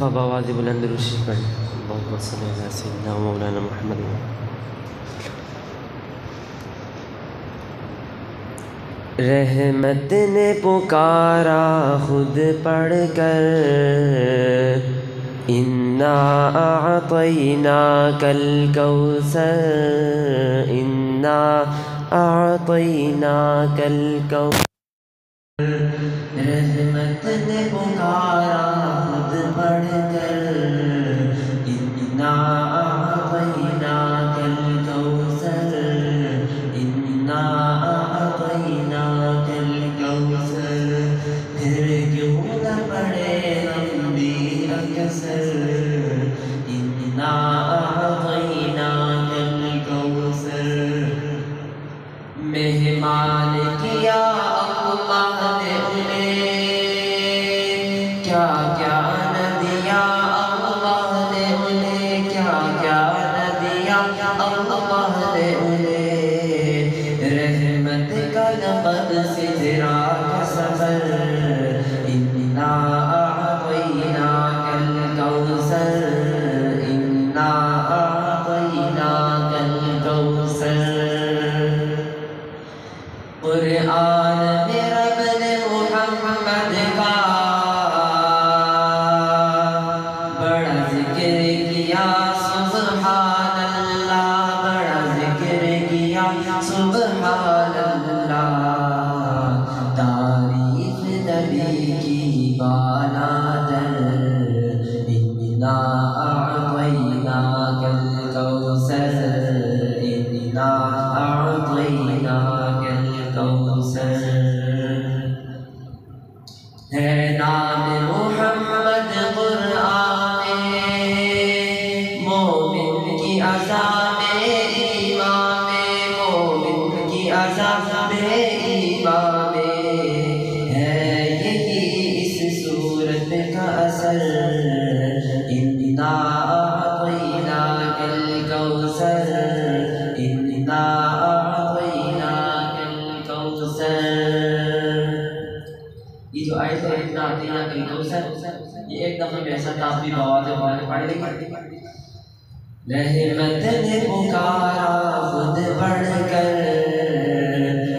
دفعہ بآواز بلند درود پڑھیں۔ اللہم صلی علی سیدنا و مولانا محمد۔ رحمت نے پکارا خود پڑھ کر، انا اعطیناک الکوثر، انا اعطیناک الکوثر۔ رحمت نے پکارا خود پڑھ کر، انا اعطیناک الکوثر، انا اعطیناک الکوثر۔ پھر کیوں نہ پڑھے ہم بھی اکثر، انا اعطیناک الکوثر۔ مہمان کیا اللہ نے انہیں، کیا کیا نہ دیا اللہ نے انہیں، کیا کیا نہ دیا اللہ نے انہیں۔ رحمت کا لقب سدرا کا سفر، انا اعطیناک الکوثر، انا اعطیناک الکوثر۔ قرآن میں رب نے محمد کا بڑا ذکر کیا سبحان اللہ، بڑا ذکر کیا سبحان اللہ۔ تعریف نبی کی بالا در، انا اعطیناک الکوثر، انا اعطیناک الکوثر۔ ہے نام محمد قرآن میں، مومن کی عذاب ایمان میں، مومن کی عذاب ایمان میں، ہے یہی اس صورت کا اثر، انا اعطیناک الکوثر، انا اعطیناک الکوثر۔ یہ جو آیت ہے انا اعطیناک الکوثر، یہ ایک دفعہ میں ایسا تاثبی بآواز پڑھ لیں۔ رحمت نے پکارا خود پڑھ کر،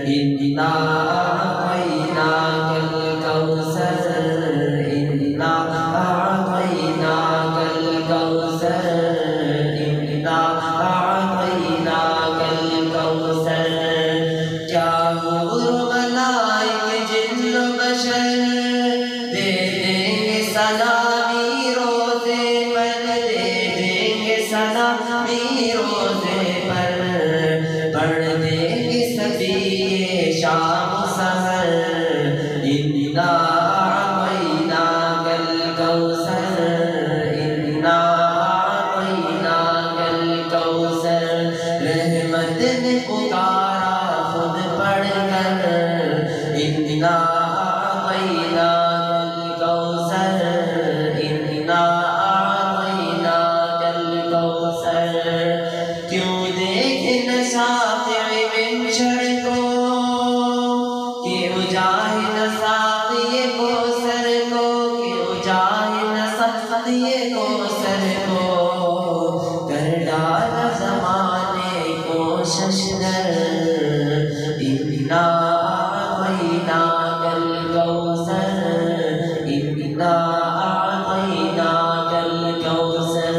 انا اعطیناک الکوثر، انا اعطیناک الکوثر، انا اعطیناک الکوثر۔ کیا حور و ملائک جن و بشر دے دیں گے سلامی روزے پر، دے دیں گے سلامی روزے پر، پڑھ دیں گے سبھی شام و سحر، انا اعطیناک الکوثر، انا اعطیناک الکوثر۔ رحمت نے پکارا خود پڑھ کر، انا اعطیناک الکوثر، انا اعطیناک الکوثر۔ کیوں دیکھ نہ شافع منشر کو، کیوں جاہ نہ ساقی کوثر کو، کیوں جاہ نہ ساقی کوثر کو، کر ڈالا زمانے کو ششدر، انا اعطیناک الکوثر، انا اعطیناک الکوثر۔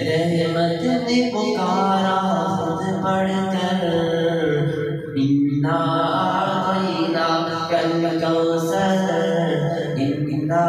رحمت نے پکارا خود پڑھ کر، انا اعطیناک الکوثر، انا